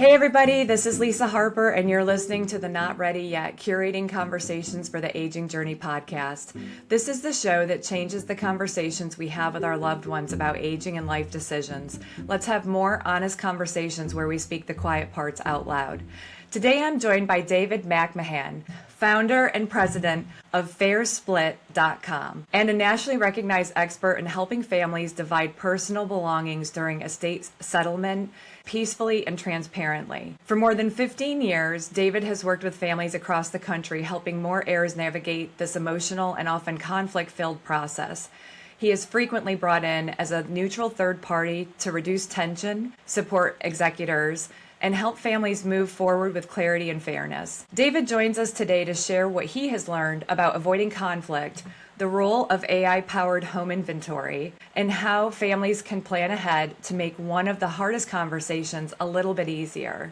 Hey everybody, this is Lisa Harper, and you're listening to the Not Ready Yet Curating Conversations for the Aging Journey podcast. This is the show that changes the conversations we have with our loved ones about aging and life decisions. Let's have more honest conversations where we speak the quiet parts out loud. Today I'm joined by David MacMahan, founder and president of FairSplit.com, and a nationally recognized expert in helping families divide personal belongings during estate settlement peacefully and transparently. For more than 15 years, David has worked with families across the country, helping more heirs navigate this emotional and often conflict-filled process. He is frequently brought in as a neutral third party to reduce tension, support executors, and help families move forward with clarity and fairness. David joins us today to share what he has learned about avoiding conflict, the role of AI-powered home inventory, and how families can plan ahead to make one of the hardest conversations a little bit easier.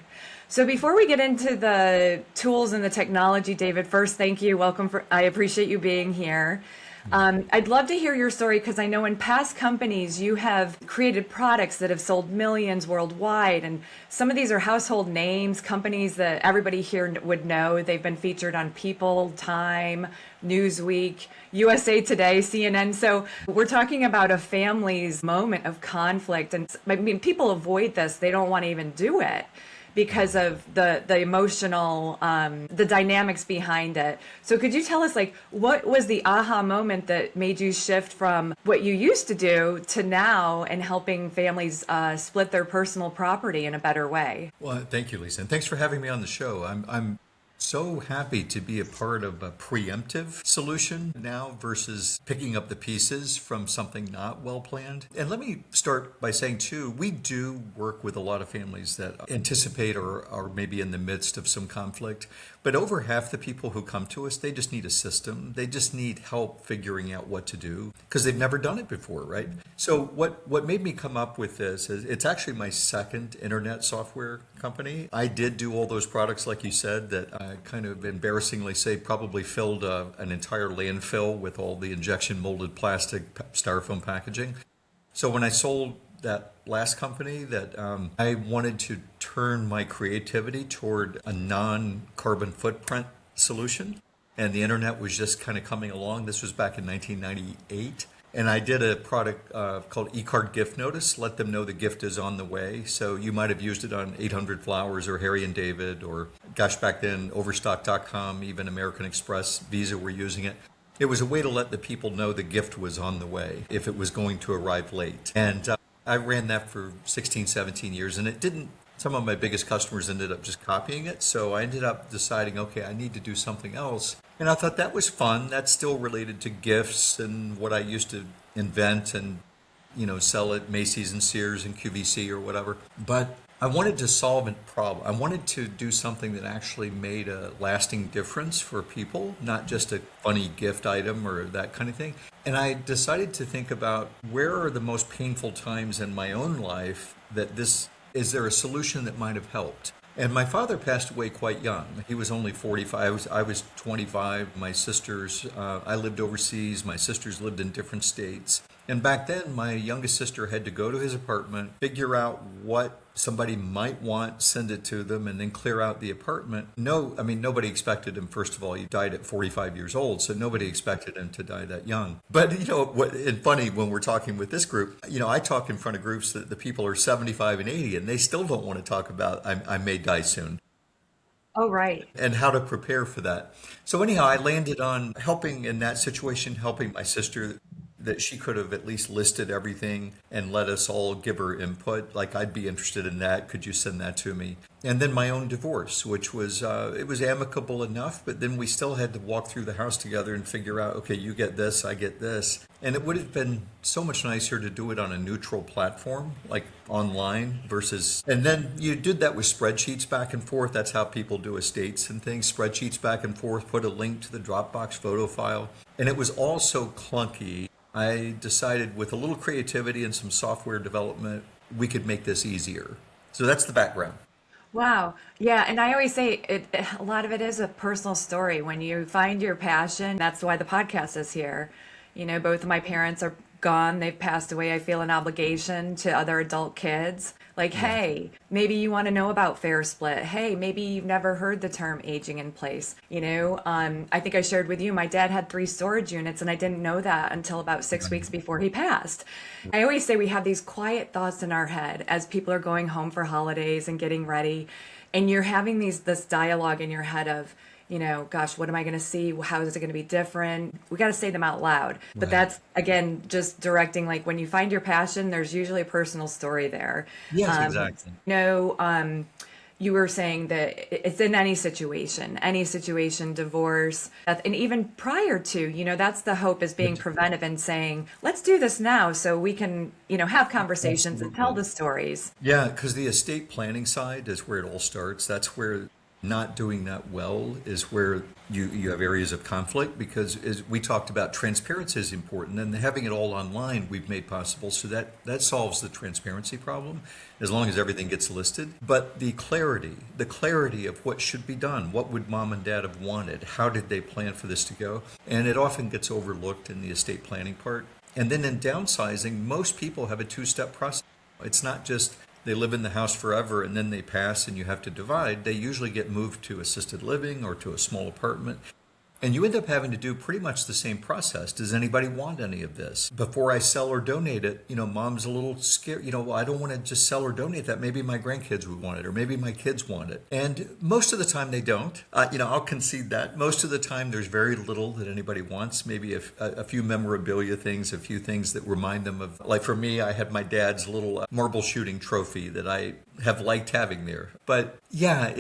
So before we get into the tools and the technology, David, first, thank you. I appreciate you being here. I'd love to hear your story because I know in past companies you have created products that have sold millions worldwide, and some of these are household names, companies that everybody here would know. They've been featured on People, Time, Newsweek, USA Today, CNN. So we're talking about a family's moment of conflict, and I mean, people avoid this. They don't want to even do it because of the emotional, the dynamics behind it. So could you tell us, like, what was the aha moment that made you shift from what you used to do to now and helping families split their personal property in a better way? Well, thank you, Lisa, and thanks for having me on the show. I'm so happy to be a part of a preemptive solution now versus picking up the pieces from something not well planned. And let me start by saying, too, we do work with a lot of families that anticipate or are maybe in the midst of some conflict. But over half the people who come to us, they just need a system. They just need help figuring out what to do because they've never done it before, right? So what made me come up with this is it's actually my second internet software company. I did do all those products, like you said, that I kind of embarrassingly say probably filled an entire landfill with all the injection molded plastic styrofoam packaging. So when I sold that last company, that I wanted to turn my creativity toward a non-carbon footprint solution, and the internet was just kind of coming along. This was back in 1998. And I did a product called eCard Gift Notice, let them know the gift is on the way. So you might have used it on 800 Flowers or Harry and David, or gosh, back then, Overstock.com, even American Express, Visa were using it. It was a way to let the people know the gift was on the way if it was going to arrive late. And I ran that for 16, 17 years, and it didn't. Some of my biggest customers ended up just copying it. So I ended up deciding, okay, I need to do something else. And I thought that was fun. That's still related to gifts and what I used to invent and, sell at Macy's and Sears and QVC or whatever. But I wanted to solve a problem. I wanted to do something that actually made a lasting difference for people, not just a funny gift item or that kind of thing. And I decided to think about where are the most painful times in my own life that is there a solution that might have helped? And my father passed away quite young. He was only 45. I was 25. My sisters, I lived overseas. My sisters lived in different states. And back then, my youngest sister had to go to his apartment, figure out what somebody might want, send it to them, and then clear out the apartment. Nobody expected him. First of all, he died at 45 years old, so nobody expected him to die that young. But, it's funny when we're talking with this group, I talk in front of groups that the people are 75 and 80, and they still don't want to talk about, I may die soon. Oh, right. And how to prepare for that. So anyhow, I landed on helping in that situation, helping my sister that she could have at least listed everything and let us all give her input. Like, I'd be interested in that. Could you send that to me? And then my own divorce, which was, it was amicable enough, but then we still had to walk through the house together and figure out, okay, you get this, I get this. And it would have been so much nicer to do it on a neutral platform, like online versus, and then you did that with spreadsheets back and forth. That's how people do estates and things, spreadsheets back and forth, put a link to the Dropbox photo file. And it was all so clunky. I decided with a little creativity and some software development, we could make this easier. So that's the background. Wow. Yeah. And I always say a lot of it is a personal story. When you find your passion, that's why the podcast is here. Both of my parents are gone, they've passed away, I feel an obligation to other adult kids. Like, hey, maybe you want to know about FairSplit. Hey, maybe you've never heard the term aging in place. I think I shared with you, my dad had 3 storage units, and I didn't know that until about 6 weeks before he passed. I always say we have these quiet thoughts in our head as people are going home for holidays and getting ready, and you're having this dialogue in your head of, gosh, what am I going to see? How is it going to be different? We got to say them out loud. But Right. that's, again, just directing, like when you find your passion, there's usually a personal story there. Yes, exactly. You were saying that it's in any situation, divorce, death, and even prior to, that's the hope, is being preventive and saying, let's do this now so we can, have conversations and tell the stories. Yeah, because the estate planning side is where it all starts. That's where not doing that well is where you have areas of conflict, because as we talked about, transparency is important, and having it all online we've made possible, so that solves the transparency problem as long as everything gets listed. But the clarity of what should be done, what would mom and dad have wanted, how did they plan for this to go, and it often gets overlooked in the estate planning part. And then in downsizing, most people have a 2-step process. It's not just they live in the house forever and then they pass and you have to divide. They usually get moved to assisted living or to a small apartment. And you end up having to do pretty much the same process. Does anybody want any of this? Before I sell or donate it, mom's a little scared. Well, I don't want to just sell or donate that. Maybe my grandkids would want it, or maybe my kids want it. And most of the time they don't. I'll concede that. Most of the time there's very little that anybody wants. Maybe a few memorabilia things, a few things that remind them of, like for me, I had my dad's little marble shooting trophy that I have liked having there. But yeah,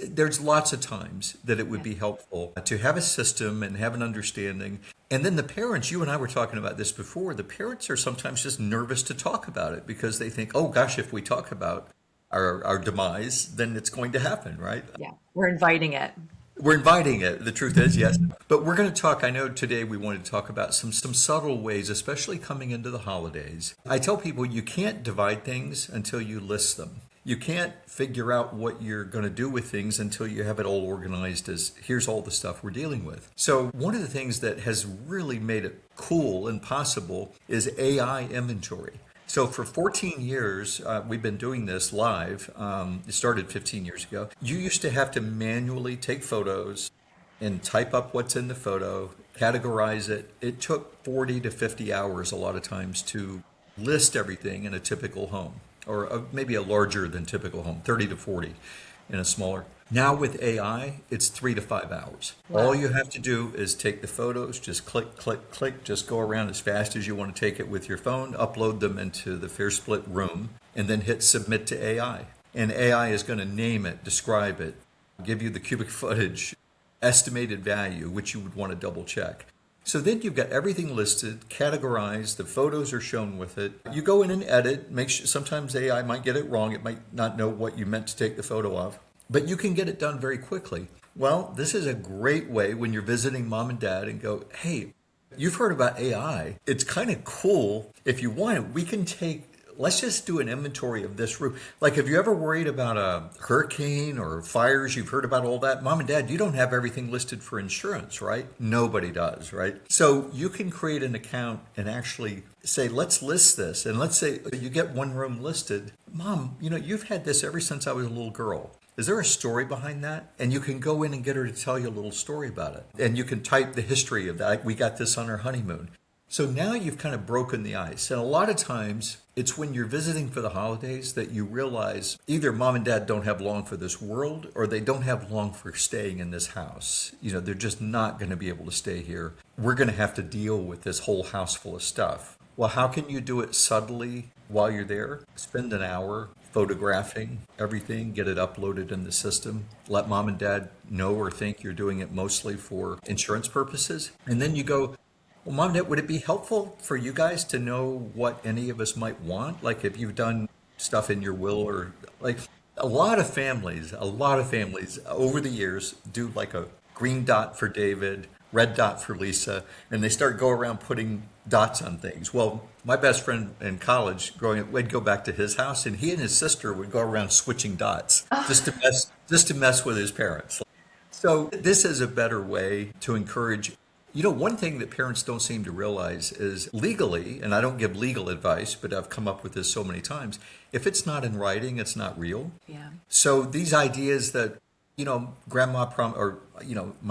there's lots of times that it would be helpful to have a system and have an understanding. And then the parents, you and I were talking about this before, the parents are sometimes just nervous to talk about it because they think, oh gosh, if we talk about our demise, then it's going to happen, right? Yeah, we're inviting it. We're inviting it. The truth is, yes. But we're going to talk, I know today we wanted to talk about some subtle ways, especially coming into the holidays. I tell people you can't divide things until you list them. You can't figure out what you're going to do with things until you have it all organized as here's all the stuff we're dealing with. So one of the things that has really made it cool and possible is AI inventory. So for 14 years, we've been doing this live. It started 15 years ago. You used to have to manually take photos and type up what's in the photo, categorize it. It took 40 to 50 hours a lot of times to list everything in a typical home, or maybe a larger than typical home, 30 to 40 in a smaller. Now with AI, it's 3 to 5 hours. Wow. All you have to do is take the photos, just click, click, click, just go around as fast as you want to take it with your phone, upload them into the FairSplit room, and then hit submit to AI. And AI is going to name it, describe it, give you the cubic footage, estimated value, which you would want to double check. So then you've got everything listed, categorized, the photos are shown with it. You go in and edit, make sure, sometimes AI might get it wrong, it might not know what you meant to take the photo of, but you can get it done very quickly. Well, this is a great way when you're visiting mom and dad and go, hey, you've heard about AI. It's kind of cool. If you want it, we can let's just do an inventory of this room. Like, have you ever worried about a hurricane or fires? You've heard about all that. Mom and dad, you don't have everything listed for insurance, right? Nobody does, right? So you can create an account and actually say, let's list this. And let's say you get one room listed. Mom, you've had this ever since I was a little girl. Is there a story behind that? And you can go in and get her to tell you a little story about it. And you can type the history of that. We got this on our honeymoon. So now you've kind of broken the ice. And a lot of times it's when you're visiting for the holidays that you realize either mom and dad don't have long for this world, or they don't have long for staying in this house. They're just not going to be able to stay here. We're going to have to deal with this whole house full of stuff. Well, how can you do it subtly while you're there? Spend an hour photographing everything, get it uploaded in the system, let mom and dad know or think you're doing it mostly for insurance purposes. And then you go, well, Mom and Dad, would it be helpful for you guys to know what any of us might want? Like if you've done stuff in your will, or like a lot of families over the years do like a green dot for David, red dot for Lisa, and they start go around putting dots on things. Well, my best friend in college growing up, we'd go back to his house and he and his sister would go around switching dots just to mess with his parents. So this is a better way to encourage One thing that parents don't seem to realize is legally, and I don't give legal advice, but I've come up with this so many times, if it's not in writing, it's not real. Yeah. So these ideas that, my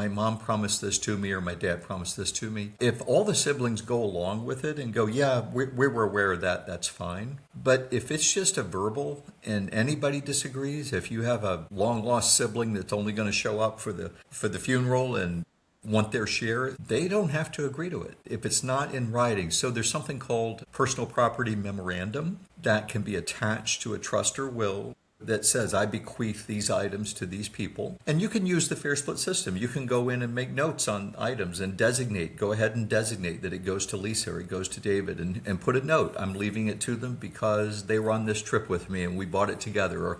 mom promised this to me or my dad promised this to me, if all the siblings go along with it and go, yeah, we were aware of that, that's fine. But if it's just a verbal and anybody disagrees, if you have a long lost sibling that's only going to show up for the funeral and want their share, they don't have to agree to it if it's not in writing. So there's something called personal property memorandum that can be attached to a trust or will that says, I bequeath these items to these people. And you can use the FairSplit system. You can go in and make notes on items and go ahead and designate that it goes to Lisa or it goes to David and put a note. I'm leaving it to them because they were on this trip with me and we bought it together. Or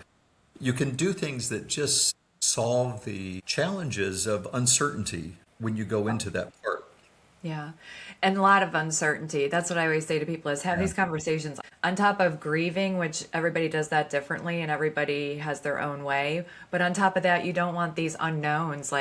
you can do things that just solve the challenges of uncertainty when you go into that part. Yeah. And a lot of uncertainty. That's what I always say to people is have these conversations on top of grieving, which everybody does that differently and everybody has their own way. But on top of that, you don't want these unknowns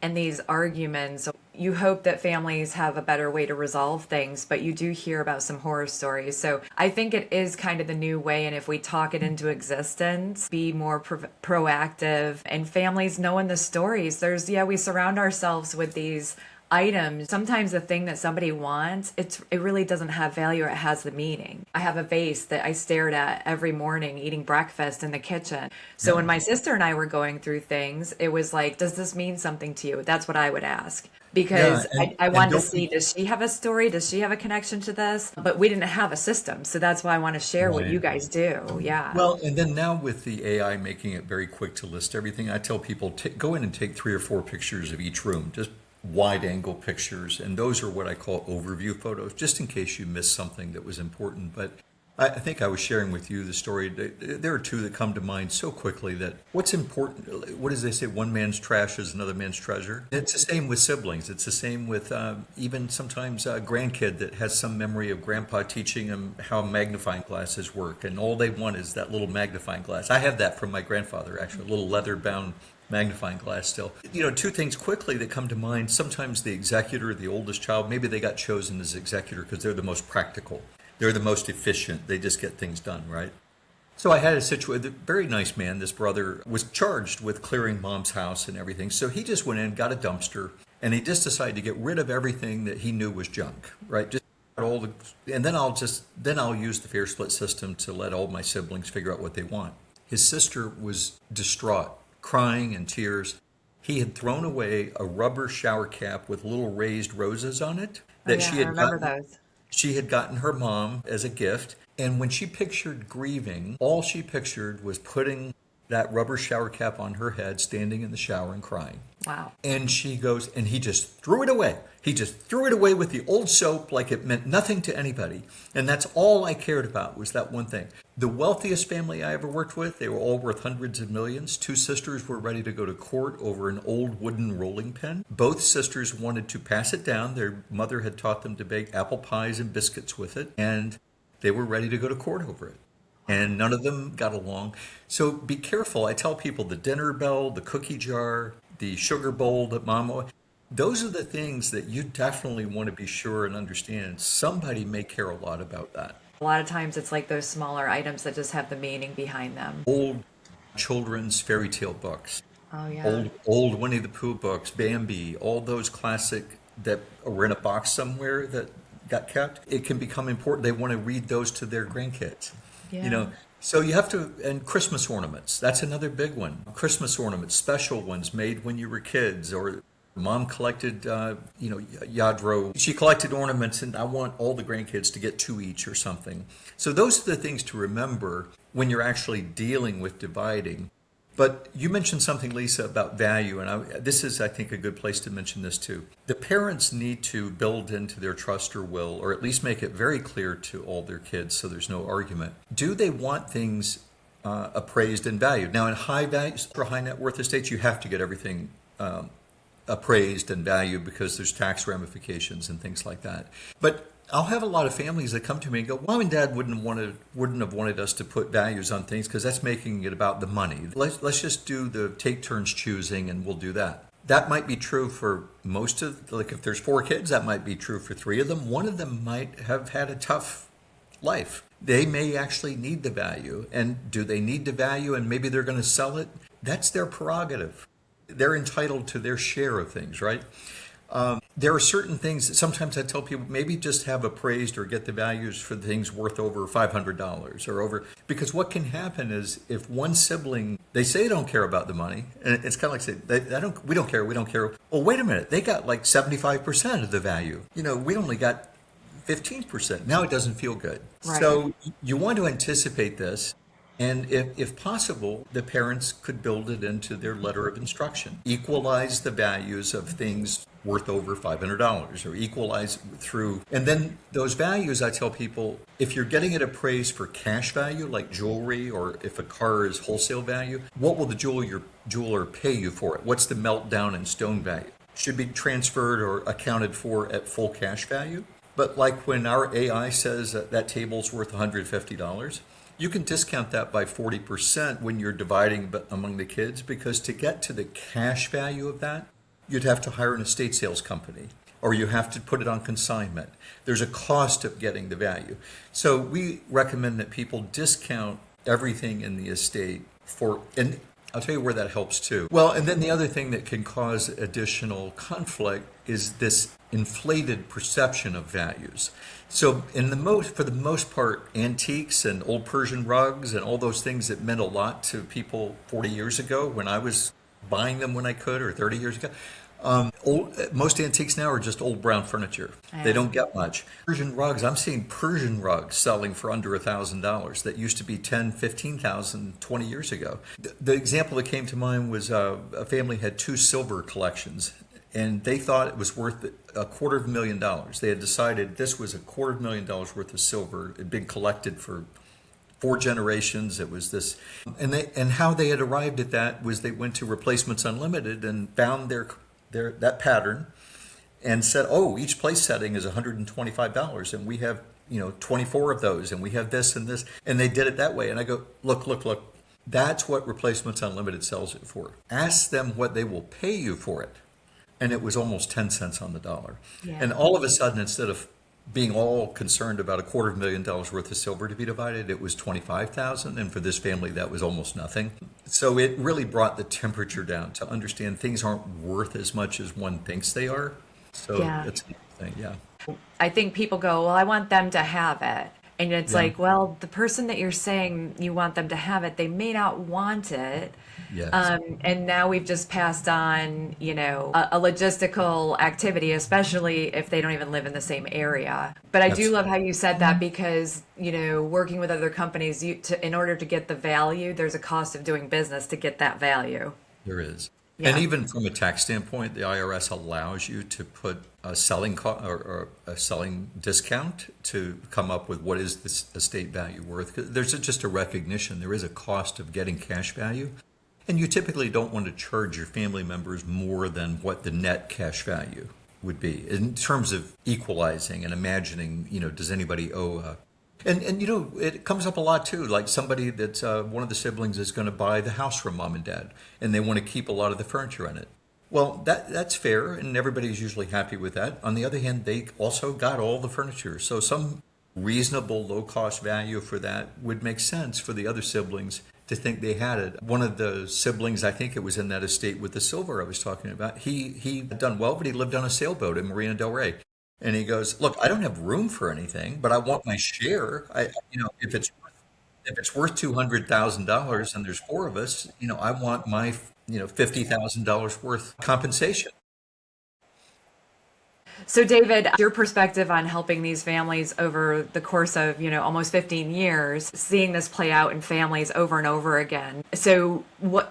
and these arguments. You hope that families have a better way to resolve things, but you do hear about some horror stories. So I think it is kind of the new way. And if we talk it into existence, be more proactive and families knowing the stories, we surround ourselves with these items. Sometimes the thing that somebody wants, it really doesn't have value or it has the meaning. I have a vase that I stared at every morning eating breakfast in the kitchen. So when my sister and I were going through things, it was like, does this mean something to you? That's what I would ask. Because I wanted to see, does she have a story? Does she have a connection to this? But we didn't have a system. So that's why I want to share what you guys do. Yeah. Well, and then now with the AI making it very quick to list everything, I tell people, go in and take 3 or 4 pictures of each room. Just wide angle pictures, and those are what I call overview photos, just in case you missed something that was important. But I think I was sharing with you the story. There are 2 that come to mind so quickly that what's important, what does they say, one man's trash is another man's treasure? It's the same with siblings. It's the same with even sometimes a grandkid that has some memory of grandpa teaching them how magnifying glasses work, and all they want is that little magnifying glass. I have that from my grandfather, actually, a little leather-bound magnifying glass still. 2 things quickly that come to mind. Sometimes the executor, the oldest child, maybe they got chosen as executor because they're the most practical. They're the most efficient. They just get things done, right? So I had a situation, a very nice man, this brother was charged with clearing mom's house and everything. So he just went in, got a dumpster, and he just decided to get rid of everything that he knew was junk, right? Just and then I'll use the FairSplit system to let all my siblings figure out what they want. His sister was distraught, crying in tears. He had thrown away a rubber shower cap with little raised roses on it that I remember those. She had gotten her mom as a gift. And when she pictured grieving, all she pictured was putting that rubber shower cap on her head, standing in the shower and crying. Wow. And she goes, and he just threw it away. He just threw it away with the old soap like it meant nothing to anybody. And that's all I cared about was that one thing. The wealthiest family I ever worked with, they were all worth hundreds of millions. 2 sisters were ready to go to court over an old wooden rolling pin. Both sisters wanted to pass it down. Their mother had taught them to bake apple pies and biscuits with it. And they were ready to go to court over it. And none of them got along. So be careful. I tell people the dinner bell, the cookie jar, the sugar bowl that mom, those are the things that you definitely want to be sure and understand. Somebody may care a lot about that. A lot of times it's like those smaller items that just have the meaning behind them. Old children's fairy tale books. Oh, yeah. Old Winnie the Pooh books, Bambi, all those classic that were in a box somewhere that got kept. It can become important. They want to read those to their grandkids. Yeah. So you have to, and Christmas ornaments, that's another big one. Christmas ornaments, special ones made when you were kids, or mom collected, Yadro. She collected ornaments, and I want all the grandkids to get 2 each or something. So those are the things to remember when you're actually dealing with dividing. But you mentioned something, Lisa, about value, and this is, I think, a good place to mention this too. The parents need to build into their trust or will, or at least make it very clear to all their kids so there's no argument. Do they want things appraised and valued? Now, in high value or high net worth estates, you have to get everything appraised and valued because there's tax ramifications and things like that. But I'll have a lot of families that come to me and go, Mom and Dad wouldn't have wanted us to put values on things because that's making it about the money. Let's just do the take turns choosing and we'll do that. that might be true for most of, like if there's 4 kids, that might be true for 3 of them. One of them might have had a tough life. They may actually need the value. And do they need the value and maybe they're going to sell it? That's their prerogative. They're entitled to their share of things, right? There are certain things that sometimes I tell people maybe just have appraised or get the values for things worth over $500 or over, because what can happen is if one sibling, they say they don't care about the money, and it's kind of like say, we don't care. Well, wait a minute, they got like 75% of the value. We only got 15%. Now it doesn't feel good. Right. So you want to anticipate this. And if possible, the parents could build it into their letter of instruction. Equalize the values of things worth over $500 or equalize through. And then those values, I tell people, if you're getting it appraised for cash value, like jewelry, or if a car is wholesale value, what will the jeweler pay you for it? What's the meltdown and stone value? Should be transferred or accounted for at full cash value. But like when our AI says that table's worth $150, you can discount that by 40% when you're dividing among the kids, because to get to the cash value of that, you'd have to hire an estate sales company, or you have to put it on consignment. There's a cost of getting the value. So we recommend that people discount everything in the estate and I'll tell you where that helps too. Well, and then the other thing that can cause additional conflict is this inflated perception of values. So for the most part, antiques and old Persian rugs and all those things that meant a lot to people 40 years ago when I was buying them when I could, or 30 years ago, most antiques now are just old brown furniture. Yeah. They don't get much. Persian rugs, I'm seeing Persian rugs selling for under $1,000 that used to be $10,000, $15,000 20 years ago. The example that came to mind was a family had 2 silver collections, and they thought it was worth $250,000. They had decided this was $250,000 worth of silver. It had been collected for 4 generations. It was this, and how they had arrived at that was they went to Replacements Unlimited and found that pattern and said, oh, each place setting is $125, and we have 24 of those, and we have this and this, and they did it that way. And I go, look, that's what Replacements Unlimited sells it for. Ask them what they will pay you for it. And it was almost 10 cents on the dollar. Yeah. And all of a sudden, instead of being all concerned about $250,000 worth of silver to be divided, it was $25,000, and for this family that was almost nothing. So it really brought the temperature down to understand things aren't worth as much as one thinks they are. So that's the thing. Yeah. I think people go, well, I want them to have it. And it's like, well, the person that you're saying you want them to have it, they may not want it. Yes. And now we've just passed on, a logistical activity, especially if they don't even live in the same area. But I do love how you said that, because, working with other companies, in order to get the value, there's a cost of doing business to get that value. There is. Yeah. And even from a tax standpoint, the IRS allows you to put a selling or a selling discount to come up with what is this estate value worth. There's just a recognition. There is a cost of getting cash value. And you typically don't want to charge your family members more than what the net cash value would be in terms of equalizing and imagining, does anybody owe and it comes up a lot too, like somebody that's one of the siblings is going to buy the house from mom and dad, and they want to keep a lot of the furniture in it. Well, that's fair, and everybody's usually happy with that. On the other hand, they also got all the furniture. So some reasonable low-cost value for that would make sense for the other siblings to think they had it. One of the siblings, I think it was in that estate with the silver I was talking about, he had done well, but he lived on a sailboat in Marina Del Rey. And he goes, look, I don't have room for anything, but I want my share. If it's worth $200,000 and there's 4 of us, I want my, $50,000 worth compensation. So David, your perspective on helping these families over the course of, almost 15 years, seeing this play out in families over and over again. So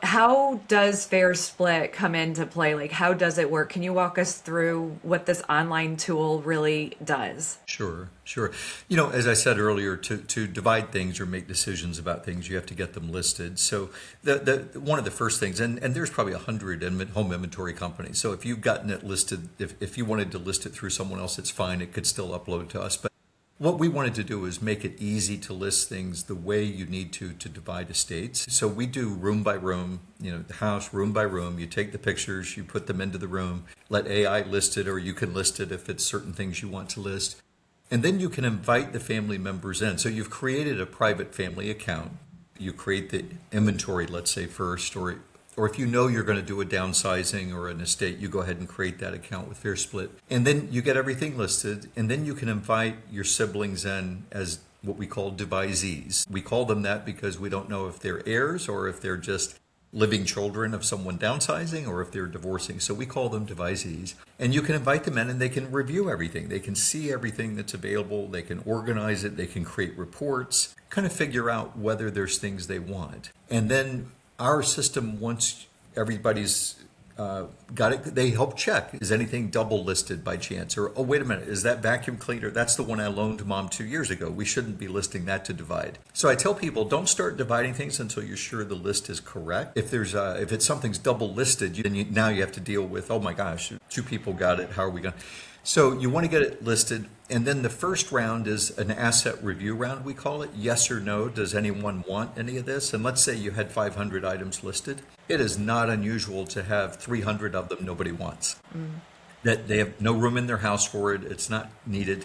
how does FairSplit come into play? Like, how does it work? Can you walk us through what this online tool really does? Sure. As I said earlier, to divide things or make decisions about things, you have to get them listed. So the one of the first things, and there's probably 100 home inventory companies. So if you've gotten it listed, if you wanted to list it through someone else, it's fine. It could still upload to us. But What we wanted to do is make it easy to list things the way you need to divide estates. So we do room by room, the house room by room. You take the pictures, you put them into the room, let AI list it, or you can list it if it's certain things you want to list. And then you can invite the family members in. So you've created a private family account. You create the inventory, let's say first, or if you know you're going to do a downsizing or an estate, you go ahead and create that account with FairSplit. And then you get everything listed, and then you can invite your siblings in as what we call devisees. We call them that because we don't know if they're heirs or if they're just living children of someone downsizing or if they're divorcing. So we call them devisees. And you can invite them in and they can review everything. They can see everything that's available. They can organize it. They can create reports, kind of figure out whether there's things they want. And then our system, once everybody's got it, they help check. Is anything double listed by chance? Or, oh, wait a minute, is that vacuum cleaner? That's the one I loaned Mom 2 years ago. We shouldn't be listing that to divide. So I tell people, don't start dividing things until you're sure the list is correct. If it's something's double listed, now you have to deal with, oh my gosh, 2 people got it. How are we going to? So you want to get it listed. And then the first round is an asset review round, we call it. Yes or no, does anyone want any of this? And let's say you had 500 items listed. It is not unusual to have 300 of them nobody wants. That they have no room in their house for it. It's not needed.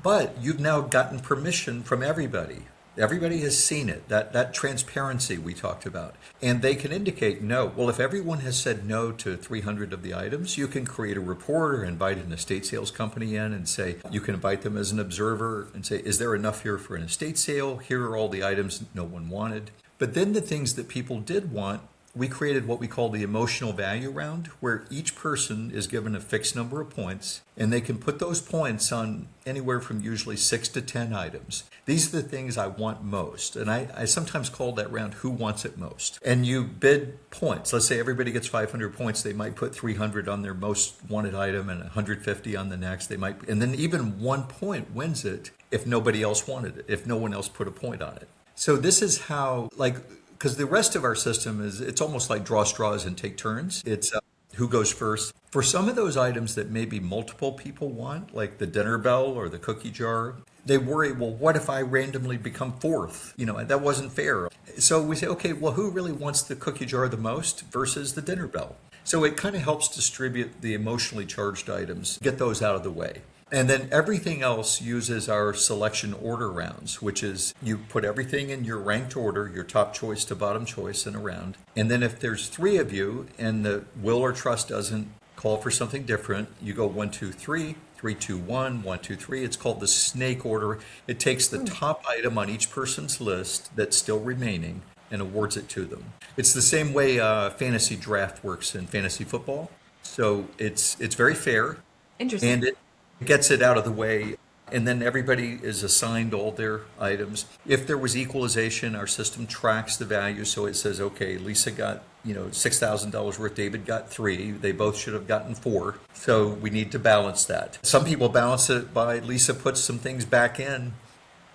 But you've now gotten permission from everybody. Everybody has seen it, that transparency we talked about. And they can indicate no. Well, if everyone has said no to 300 of the items, you can create a report or invite an estate sales company in and say, you can invite them as an observer and say, is there enough here for an estate sale? Here are all the items no one wanted. But then the things that people did want, we created what we call the emotional value round, where each person is given a fixed number of points, and they can put those points on anywhere from usually 6 to 10 items. These are the things I want most. And I sometimes call that round who wants it most. And you bid points. Let's say everybody gets 500 points. They might put 300 on their most wanted item and 150 on the next. And then even 1 point wins it if nobody else wanted it, if no one else put a point on it. So this is how, because the rest of our system it's almost like draw straws and take turns. It's who goes first. For some of those items that maybe multiple people want, like the dinner bell or the cookie jar, they worry, well, what if I randomly become fourth? That wasn't fair. So we say, okay, well, who really wants the cookie jar the most versus the dinner bell? So it kind of helps distribute the emotionally charged items, get those out of the way. And then everything else uses our selection order rounds, which is you put everything in your ranked order, your top choice to bottom choice in a round. And then if there's 3 of you and the will or trust doesn't call for something different, you go 1, 2, 3, 3, 2, 1, 1, 2, 3. It's called the snake order. It takes the top item on each person's list that's still remaining and awards it to them. It's the same way fantasy draft works in fantasy football. So it's very fair. Interesting. And it gets it out of the way, and then everybody is assigned all their items. If there was equalization, our system tracks the value, so it says, okay, Lisa got $6,000 worth, David got 3, they both should have gotten 4, so we need to balance that. Some people balance it by Lisa puts some things back in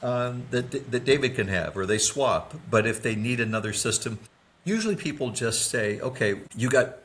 that David can have, or they swap. But if they need another system, usually people just say, okay, you got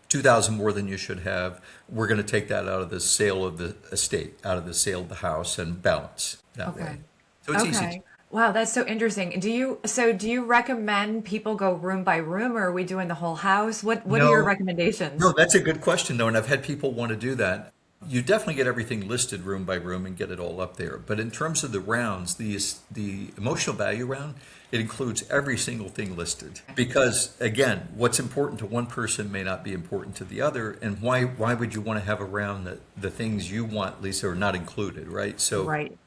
2,000 more than you should have. We're going to take that out of the sale of the estate, out of the sale of the house, and balance that way. So it's easy. Wow, that's so interesting. Do you recommend people go room by room, or are we doing the whole house? What are your recommendations? No, that's a good question though, and I've had people want to do that. You definitely get everything listed room by room and get it all up there. But in terms of the rounds, the emotional value round, it includes every single thing listed. Because again, what's important to one person may not be important to the other. And why would you want to have a round that the things you want, Lisa, are not included, right? Right.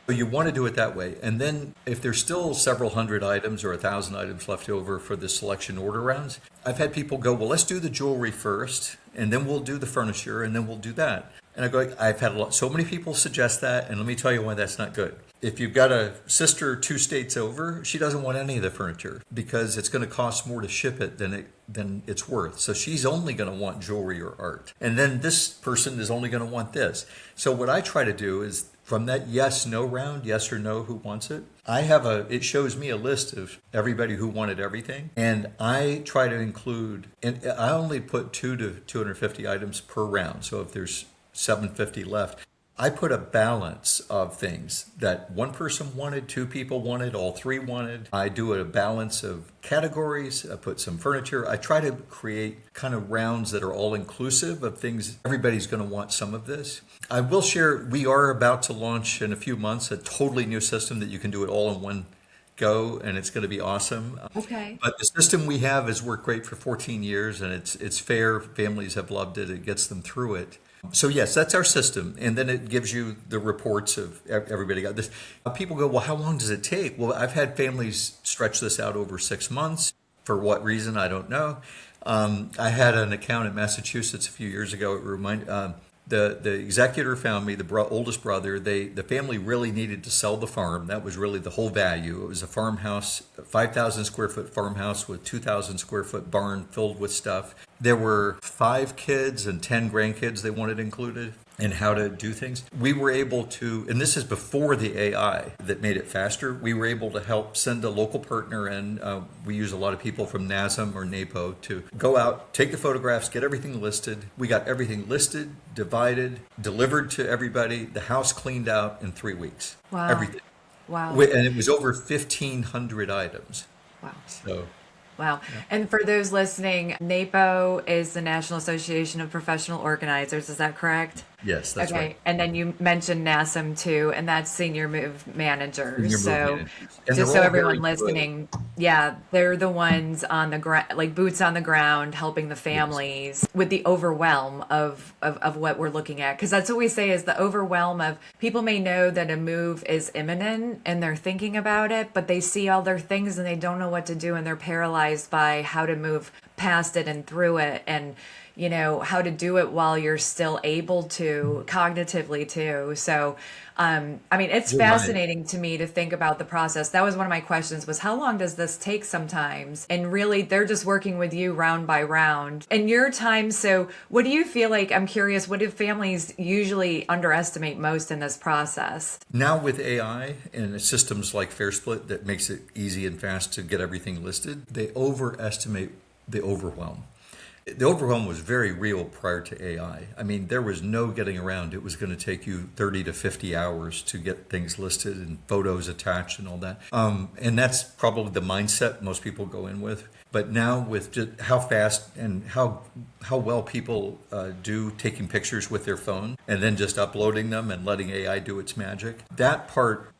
So you want to do it that way. And then if there's still several hundred items or 1,000 items left over for the selection order rounds, I've had people go, well, let's do the jewelry first, and then we'll do the furniture, and then we'll do that. And I go, I've had so many people suggest that, and let me tell you why that's not good. If you've got a sister 2 states over, she doesn't want any of the furniture because it's going to cost more to ship it than it's worth. So she's only going to want jewelry or art. And then this person is only going to want this. So what I try to do is from that yes/no round, yes or no, who wants it, it shows me a list of everybody who wanted everything. And I try to include, and I only put 2 to 250 items per round. So if there's 750 left, I put a balance of things that one person wanted, two people wanted, all three wanted. I do a balance of categories. I put some furniture. I try to create kind of rounds that are all inclusive of things. Everybody's going to want some of this. I will share, we are about to launch in a few months a totally new system that you can do it all in one go, and it's going to be awesome. Okay. But the system we have has worked great for 14 years, and it's fair. Families have loved it. It gets them through it. So yes, that's our system, and then it gives you the reports of everybody got this. People go, well, how long does it take? Well, I've had families stretch this out over 6 months. For what reason, I don't know. I had an account in Massachusetts a few years ago. The executor found me, the oldest brother. The family really needed to sell the farm. That was really the whole value. It was a farmhouse, a 5,000 square foot farmhouse with 2,000 square foot barn filled with stuff. There were 5 kids and 10 grandkids they wanted included in how to do things. We were able to, and this is before the AI that made it faster, we were able to help send a local partner in. We use a lot of people from NASM or NAPO to go out, take the photographs, get everything listed. We got everything listed, divided, delivered to everybody, the house cleaned out in 3 weeks. Wow. Everything. Wow. And it was over 1,500 items. Wow. So. Wow. And for those listening, NAPO is the National Association of Professional Organizers. Is that correct? Yes, that's okay. right. And then you mentioned NASM too, and that's Senior Move Managers. So just so everyone listening, yeah, they're the ones on the ground, like boots on the ground, helping the families with the overwhelm of what we're looking at. Because that's what we say is the overwhelm of people may know that a move is imminent and they're thinking about it, but they see all their things and they don't know what to do and they're paralyzed by how to move past it and through it, and you know how to do it while you're still able to cognitively too. So I mean, it's fascinating to me to think about the process. That was one of my questions, was how long does this take sometimes? And really they're just working with you round by round in your time. So what do you feel like, I'm curious, what do families usually underestimate most in this process? Now with AI and systems like FairSplit that makes it easy and fast to get everything listed, they overestimate the overwhelm. The overwhelm was very real prior to AI. I mean, there was no getting around. It was going to take you 30 to 50 hours to get things listed and photos attached and all that. And that's probably the mindset most people go in with. But now with just how fast and how well people do taking pictures with their phone and then just uploading them and letting AI do its magic, that part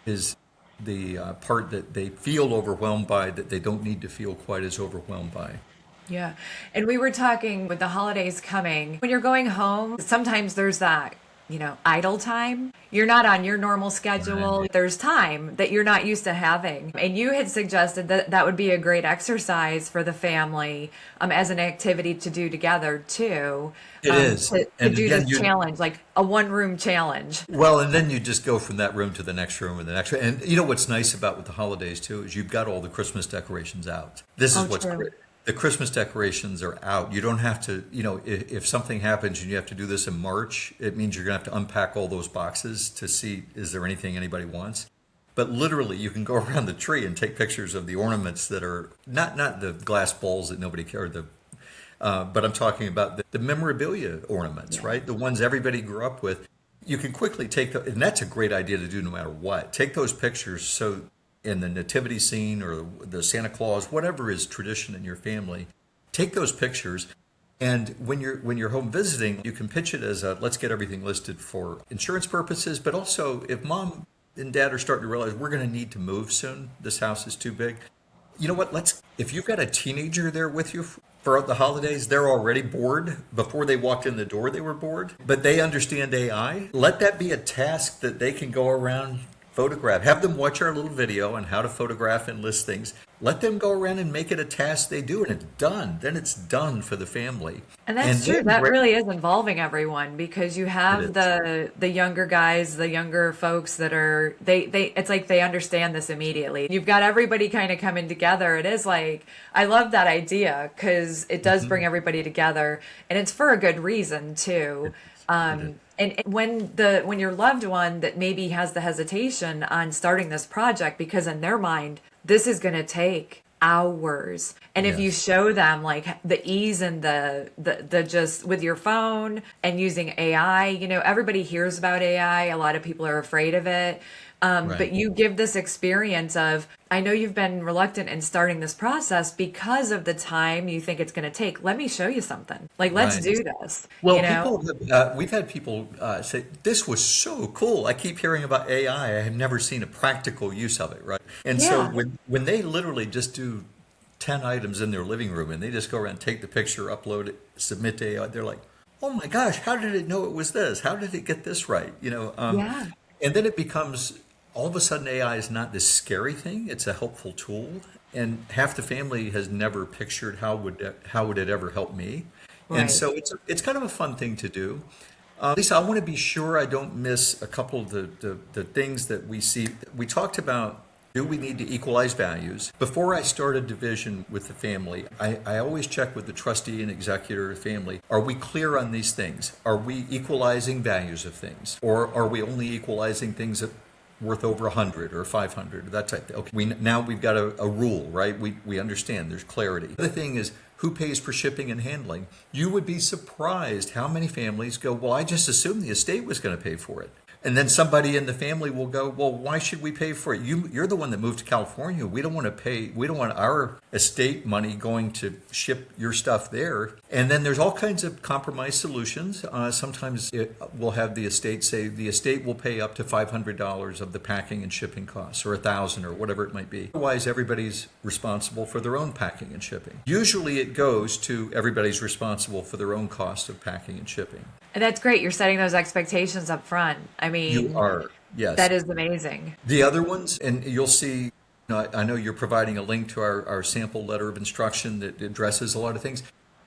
is the part that they feel overwhelmed by, that they don't need to feel quite as overwhelmed by. Yeah. And we were talking with the holidays coming, when you're going home, sometimes there's that, you know, idle time. You're not on your normal schedule. Right. There's time that you're not used to having. And you had suggested that that would be a great exercise for the family as an activity to do together too. It is. To do this challenge, like a 1-room challenge. Well, and then you just go from that room to the next room and the next room. And you know what's nice about with the holidays too is you've got all the Christmas decorations out. This is what's great. The Christmas decorations are out. You don't have to, you know, if something happens and you have to do this in March, it means you're going to have to unpack all those boxes to see, is there anything anybody wants? But literally, you can go around the tree and take pictures of the ornaments that are not the glass balls that nobody cared, but I'm talking about the memorabilia ornaments, right? The ones everybody grew up with. You can quickly take and that's a great idea to do no matter what. Take those pictures so in the nativity scene or the Santa Claus, whatever is tradition in your family, take those pictures. And when you're home visiting, you can pitch it as let's get everything listed for insurance purposes, but also if mom and dad are starting to realize we're going to need to move soon, this house is too big. You know what? If you've got a teenager there with you for the holidays, they're already bored. Before they walked in the door, they were bored, but they understand AI. Let that be a task that they can go around, photograph. Have them watch our little video on how to photograph and list things. Let them go around and make it a task they do, and it's done. Then it's done for the family. And that's true. That really is involving everyone, because you have the younger guys, the younger folks that are, it's like they understand this immediately. You've got everybody kind of coming together. It is like, I love that idea because it does bring everybody together, and it's for a good reason too. And when your loved one that maybe has the hesitation on starting this project because in their mind, this is going to take hours. And if you Yes. show them like the ease and the just with your phone and using AI, everybody hears about AI. A lot of people are afraid of it. Right. But you give this experience of, I know you've been reluctant in starting this process because of the time you think it's going to take. Let me show you something. Like, let's Right. do this, Well, people have, we've had people say, this was so cool. I keep hearing about AI. I have never seen a practical use of it, right? And so Yeah. when they literally just do 10 items in their living room and they just go around, take the picture, upload it, submit to AI, they're like, oh my gosh, how did it know it was this? How did it get this right? Yeah. And then it becomes all of a sudden AI is not this scary thing. It's a helpful tool. And half the family has never pictured how would it ever help me. And Right. so it's kind of a fun thing to do. Lisa, I want to be sure I don't miss a couple of the things that we see. We talked about, do we need to equalize values? Before I start a division with the family, I always check with the trustee and executor of the family. Are we clear on these things? Are we equalizing values of things? Or are we only equalizing things that worth over 100 or 500, that type of thing? Okay, now we've got a rule, right? We understand there's clarity. The other thing is, who pays for shipping and handling? You would be surprised how many families go, well, I just assumed the estate was going to pay for it. And then somebody in the family will go, well, why should we pay for it? You're the one that moved to California. We don't want to pay. We don't want our estate money going to ship your stuff there. And then there's all kinds of compromise solutions. Sometimes we'll have the estate say the estate will pay up to $500 of the packing and shipping costs, or $1,000 or whatever it might be. Otherwise, everybody's responsible for their own packing and shipping. Usually it goes to everybody's responsible for their own cost of packing and shipping. And that's great. You're setting those expectations up front. I You mean, are, yes. that is amazing. The other ones, and you'll see, I know you're providing a link to our sample letter of instruction that addresses a lot of things.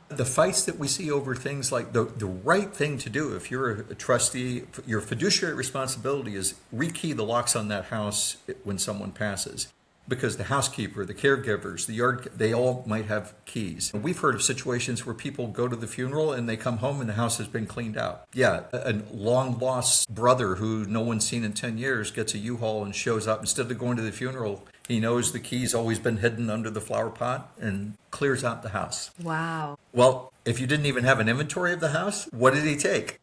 The fights that we see over things like the right thing to do, if you're a trustee, your fiduciary responsibility is rekey the locks on that house when someone passes. Because the housekeeper, the caregivers, the yard, they all might have keys. We've heard of situations where people go to the funeral and they come home and the house has been cleaned out. Yeah, a long lost brother who no one's seen in 10 years gets a U-Haul and shows up. Instead of going to the funeral, he knows the key's always been hidden under the flower pot and clears out the house. Wow. Well, if you didn't even have an inventory of the house, what did he take?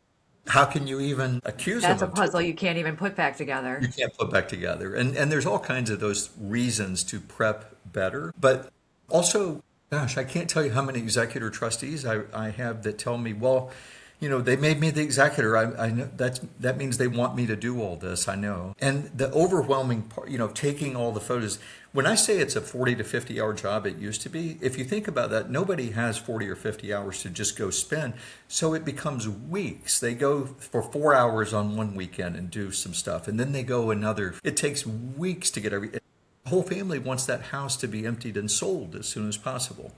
How can you even accuse him That's a of puzzle you can't even put back together. you can't put back together. And there's all kinds of those reasons to prep better. But also, gosh, I can't tell you how many executor trustees I have that tell me, well, they made me the executor. I know that means they want me to do all this. I know. And the overwhelming part, taking all the photos. When I say it's a 40 to 50 hour job, it used to be. If you think about that, nobody has 40 or 50 hours to just go spend. So it becomes weeks. They go for 4 hours on one weekend and do some stuff. And then they go another. It takes weeks to get the whole family wants that house to be emptied and sold as soon as possible.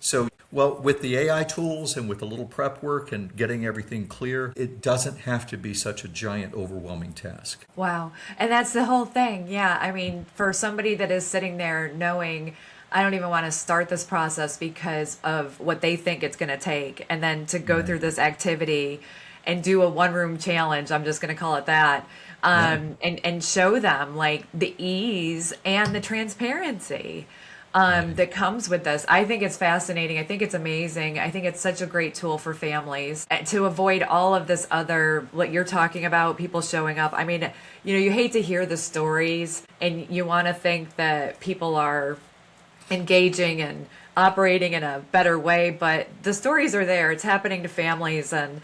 So, well, with the AI tools and with a little prep work and getting everything clear, it doesn't have to be such a giant, overwhelming task. Wow. And that's the whole thing. Yeah. I mean, for somebody that is sitting there knowing, I don't even want to start this process because of what they think it's going to take. And then to go through this activity and do a one-room challenge, I'm just going to call it that, and show them like the ease and the transparency that comes with this. I think it's fascinating. I think it's amazing. I think it's such a great tool for families to avoid all of this other, what you're talking about, people showing up. I mean, you hate to hear the stories and you want to think that people are engaging and operating in a better way, but the stories are there. It's happening to families, and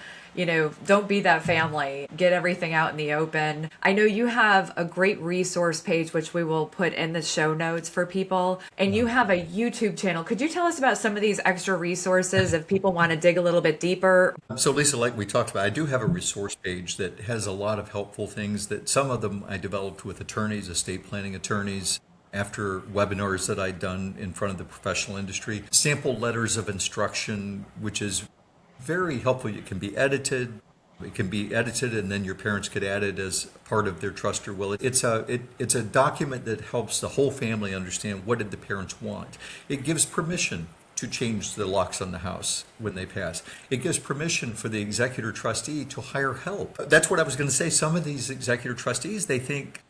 don't be that family. Get everything out in the open. I know you have a great resource page, which we will put in the show notes for people, and you have a YouTube channel. Could you tell us about some of these extra resources if people want to dig a little bit deeper? So Lisa, like we talked about, I do have a resource page that has a lot of helpful things that some of them I developed with attorneys, estate planning attorneys, after webinars that I'd done in front of the professional industry. Sample letters of instruction, which is very helpful. It can be edited. It can be edited, and then your parents could add it as part of their trust or will. It's a document that helps the whole family understand what did the parents want. It gives permission to change the locks on the house when they pass. It gives permission for the executor trustee to hire help. That's what I was going to say. Some of these executor trustees, they think,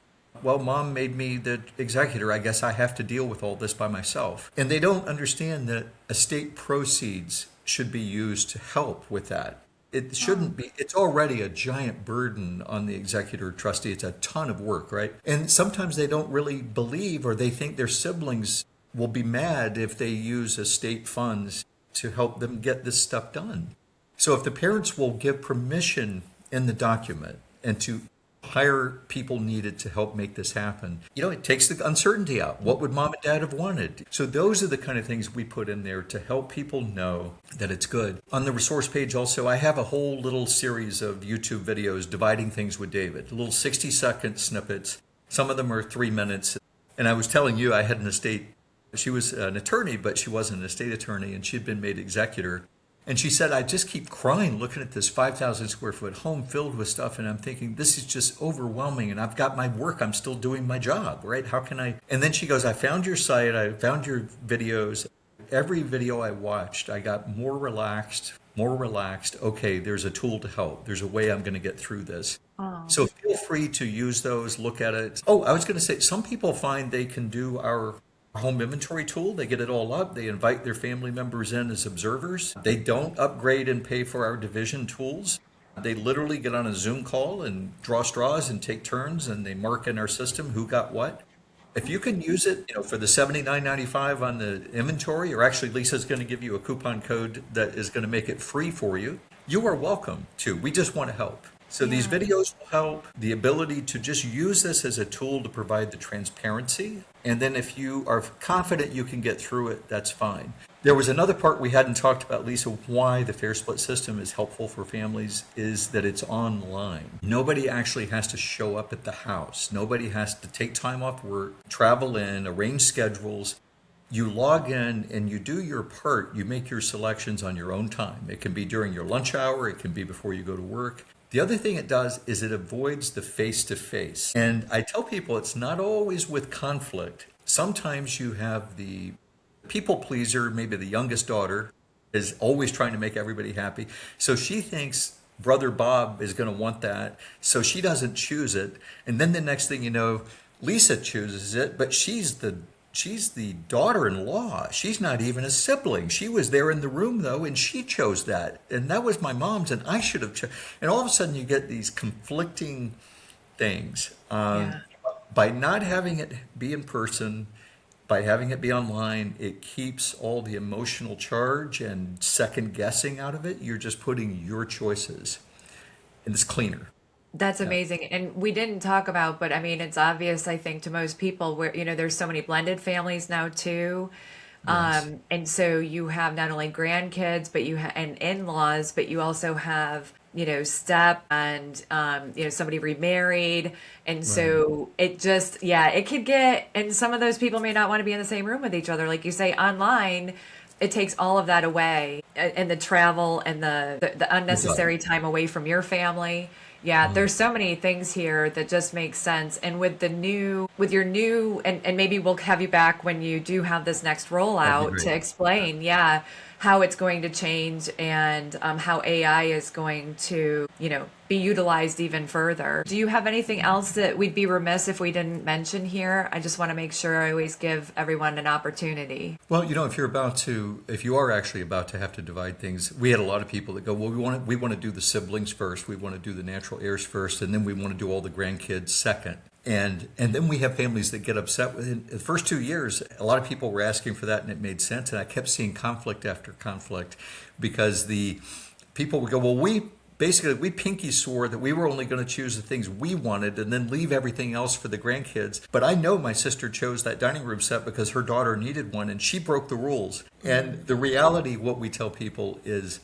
well, mom made me the executor. I guess I have to deal with all this by myself. And they don't understand that estate proceeds should be used to help with that. It shouldn't be. It's already a giant burden on the executor trustee. It's a ton of work, right? And sometimes they don't really believe, or they think their siblings will be mad if they use estate funds to help them get this stuff done. So if the parents will give permission in the document and to hire people needed to help make this happen, it takes the uncertainty out. What would mom and dad have wanted? So those are the kind of things we put in there to help people know that it's good. On the resource page also, I have a whole little series of YouTube videos, Dividing Things with David, little 60-second snippets. Some of them are 3 minutes. And I was telling you, I had an estate. She was an attorney, but she wasn't an estate attorney, and she'd been made executor. And she said, I just keep crying looking at this 5,000 square foot home filled with stuff. And I'm thinking, this is just overwhelming. And I've got my work. I'm still doing my job, right? How can I? And then she goes, I found your site. I found your videos. Every video I watched, I got more relaxed. Okay, there's a tool to help. There's a way I'm going to get through this. Oh. So feel free to use those, look at it. Oh, I was going to say, some people find they can do our home inventory tool. They get it all up. They invite their family members in as observers. They don't upgrade and pay for our division tools. They literally get on a Zoom call and draw straws and take turns, and they mark in our system who got what. If you can use it, for the $79.95 on the inventory, or actually Lisa's going to give you a coupon code that is going to make it free for you, you are welcome to. We just want to help. So these videos will help. The ability to just use this as a tool to provide the transparency. And then if you are confident you can get through it, that's fine. There was another part we hadn't talked about, Lisa, why the FairSplit system is helpful for families is that it's online. Nobody actually has to show up at the house. Nobody has to take time off work, travel in, arrange schedules. You log in and you do your part. You make your selections on your own time. It can be during your lunch hour. It can be before you go to work. The other thing it does is it avoids the face-to-face. And I tell people it's not always with conflict. Sometimes you have the people pleaser, maybe the youngest daughter, is always trying to make everybody happy. So she thinks brother Bob is going to want that. So she doesn't choose it. And then the next thing you know, Lisa chooses it, but she's the daughter-in-law. She's not even a sibling. She was there in the room, though, and she chose that. And that was my mom's, and I should have chosen. And all of a sudden, you get these conflicting things. By not having it be in person, by having it be online, it keeps all the emotional charge and second-guessing out of it. You're just putting your choices, and it's cleaner. That's amazing. And we didn't talk about, but I mean, it's obvious, I think, to most people where, there's so many blended families now too. Yes. And so you have not only grandkids, but you and in-laws, but you also have, step and, somebody remarried. And so it just, it could get, and some of those people may not want to be in the same room with each other. Like you say, online, it takes all of that away, and the travel and the unnecessary time away from your family. Yeah, there's so many things here that just make sense. And with your new, and maybe we'll have you back when you do have this next rollout to explain, how it's going to change and how AI is going to, be utilized even further. Do you have anything else that we'd be remiss if we didn't mention here? I just want to make sure I always give everyone an opportunity. Well, if you are actually about to have to divide things, we had a lot of people that go, well, we want to do the siblings first, we want to do the natural heirs first, and then we want to do all the grandkids second. And then we have families that get upset with the first 2 years. A lot of people were asking for that, and it made sense. And I kept seeing conflict after conflict because the people would go, well, we pinky swore that we were only going to choose the things we wanted and then leave everything else for the grandkids. But I know my sister chose that dining room set because her daughter needed one, and she broke the rules. And the reality, what we tell people is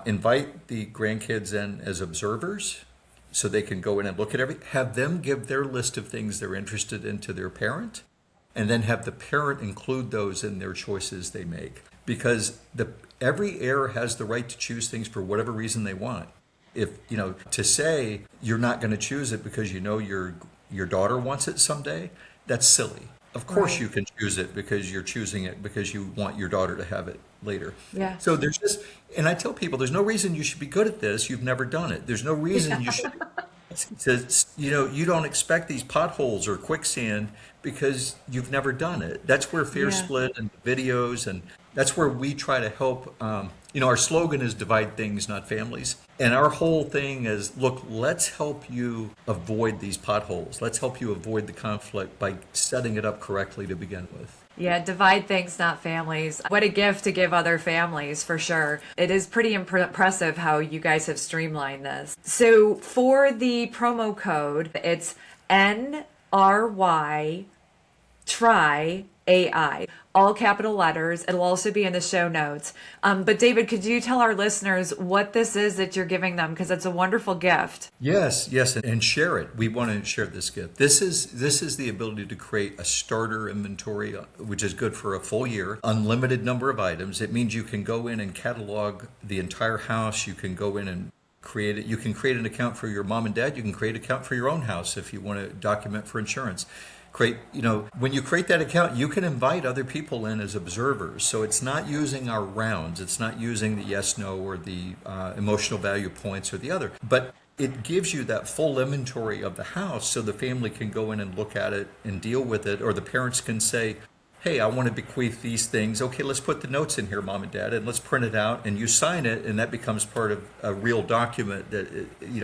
invite the grandkids in as observers, so they can go in and look at have them give their list of things they're interested in to their parent, and then have the parent include those in their choices they make. Because every heir has the right to choose things for whatever reason they want. If, to say you're not going to choose it because your daughter wants it someday, that's silly. Of course you can choose it because you're choosing it because you want your daughter to have it later. Yeah. So and I tell people, there's no reason you should be good at this. You've never done it. There's no reason you should. says, you don't expect these potholes or quicksand because you've never done it. That's where Yeah. FairSplit and the videos, and that's where we try to help. Our slogan is divide things, not families. And our whole thing is, look, let's help you avoid these potholes. Let's help you avoid the conflict by setting it up correctly to begin with. Yeah, divide things, not families. What a gift to give other families, for sure. It is pretty impressive how you guys have streamlined this. So for the promo code, it's NRY try AI, all capital letters. It'll also be in the show notes. But David, could you tell our listeners what this is that you're giving them? Because it's a wonderful gift. Yes, and share it. We want to share this gift. This is the ability to create a starter inventory, which is good for a full year, unlimited number of items. It means you can go in and catalog the entire house. You can go in and create it. You can create an account for your mom and dad. You can create an account for your own house if you want to document for insurance. When you create that account, you can invite other people in as observers. So it's not using our rounds. It's not using the yes, no, or the emotional value points or the other. But it gives you that full inventory of the house so the family can go in and look at it and deal with it. Or the parents can say, hey, I want to bequeath these things. Okay, let's put the notes in here, mom and dad, and let's print it out, and you sign it, and that becomes part of a real document that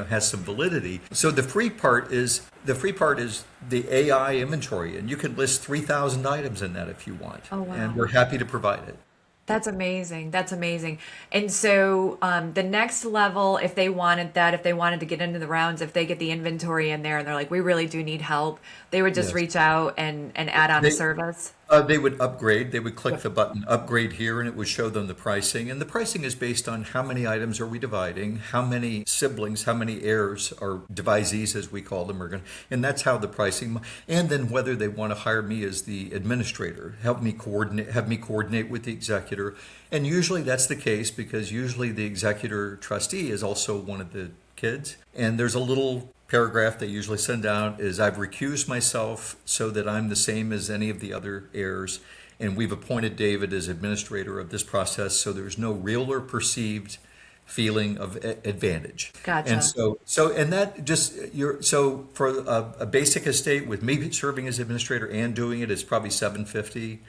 has some validity. So the free part is the AI inventory, and you can list 3,000 items in that if you want. Oh, wow. And we're happy to provide it. That's amazing. That's amazing. And so the next level, if they wanted to get into the rounds, if they get the inventory in there and they're like, we really do need help, they would just Yes. reach out and add on a service. They would upgrade. They would click the button upgrade here, and it would show them the pricing. And the pricing is based on how many items are we dividing, how many siblings, how many heirs or devisees, as we call them, are going. And that's how the pricing. And then whether they want to hire me as the administrator, have me coordinate with the executor. And usually that's the case because usually the executor trustee is also one of the kids. And there's a little paragraph they usually send out is, I've recused myself so that I'm the same as any of the other heirs, and we've appointed David as administrator of this process, so there's no real or perceived feeling of advantage. Gotcha. And so for a basic estate with me serving as administrator and doing it is probably $750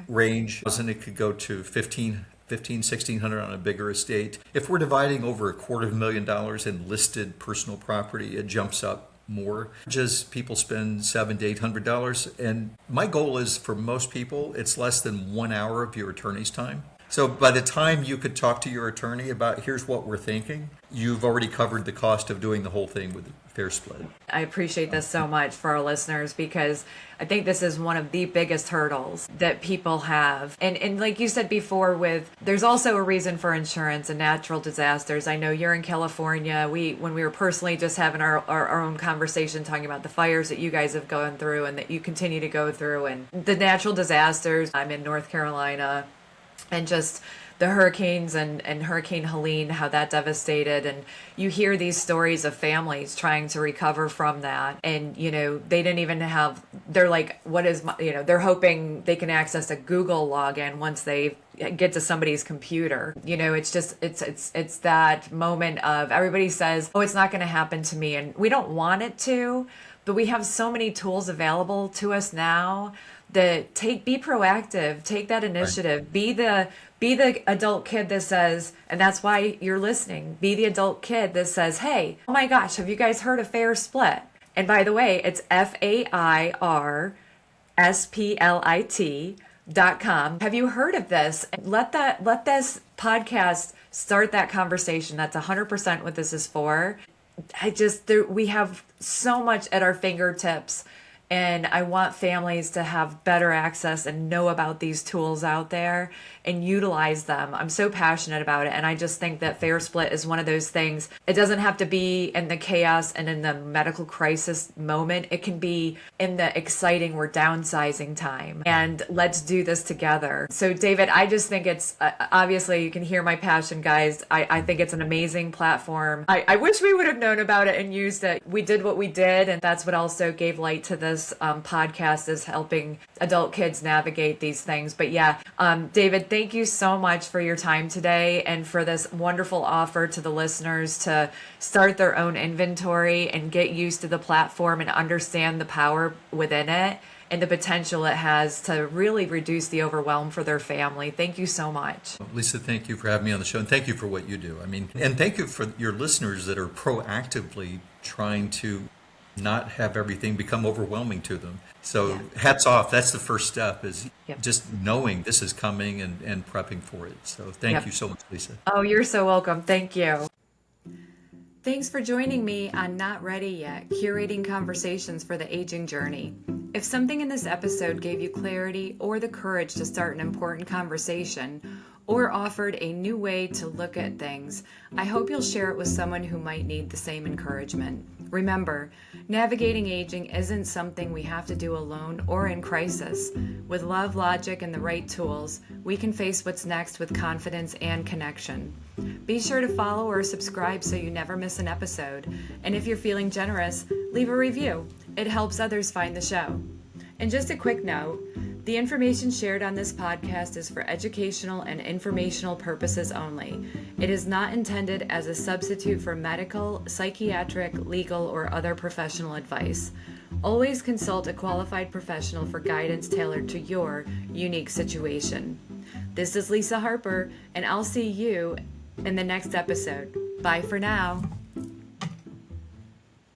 range, and it could go to $1,600 on a bigger estate. If we're dividing over $250,000 in listed personal property, it jumps up more. Just people spend $700 to $800, and my goal is for most people, it's less than 1 hour of your attorney's time. So by the time you could talk to your attorney about here's what we're thinking, you've already covered the cost of doing the whole thing with FairSplit. I appreciate this so much for our listeners because I think this is one of the biggest hurdles that people have. And like you said before, there's also a reason for insurance and natural disasters. I know you're in California. When we were personally just having our own conversation talking about the fires that you guys have gone through and that you continue to go through and the natural disasters. I'm in North Carolina. And just the hurricanes and Hurricane Helene, how that devastated. And you hear these stories of families trying to recover from that. And, they didn't even they're like, they're hoping they can access a Google login once they get to somebody's computer. It's just, it's that moment of everybody says, oh, it's not going to happen to me. And we don't want it to, but we have so many tools available to us now that be proactive, take that initiative, right. Be the adult kid that says, and that's why you're listening, be the adult kid that says, hey, oh my gosh, have you guys heard of FairSplit? And by the way, it's FairSplit.com. Have you heard of this? Let this podcast start that conversation. That's 100% what this is for. We have so much at our fingertips. And I want families to have better access and know about these tools out there and utilize them. I'm so passionate about it. And I just think that FairSplit is one of those things. It doesn't have to be in the chaos and in the medical crisis moment. It can be in the exciting, we're downsizing time. And let's do this together. So David, I just think it's, obviously you can hear my passion, guys. I think it's an amazing platform. I wish we would have known about it and used it. We did what we did. And that's what also gave light to this this podcast is helping adult kids navigate these things. But yeah, David, thank you so much for your time today and for this wonderful offer to the listeners to start their own inventory and get used to the platform and understand the power within it and the potential it has to really reduce the overwhelm for their family. Thank you so much. Lisa, thank you for having me on the show, and thank you for what you do. I mean, and thank you for your listeners that are proactively trying to not have everything become overwhelming to them. So hats off. That's the first step, is just knowing this is coming and prepping for it. So thank you so much, Lisa. Oh, you're so welcome. Thank you. Thanks for joining me on Not Ready Yet, Curating Conversations for the Aging Journey. If something in this episode gave you clarity or the courage to start an important conversation, or offered a new way to look at things, I hope you'll share it with someone who might need the same encouragement. Remember, navigating aging isn't something we have to do alone or in crisis. With love, logic, and the right tools, we can face what's next with confidence and connection. Be sure to follow or subscribe so you never miss an episode. And if you're feeling generous, leave a review. It helps others find the show. And just a quick note, the information shared on this podcast is for educational and informational purposes only. It is not intended as a substitute for medical, psychiatric, legal, or other professional advice. Always consult a qualified professional for guidance tailored to your unique situation. This is Lisa Harper, and I'll see you in the next episode. Bye for now.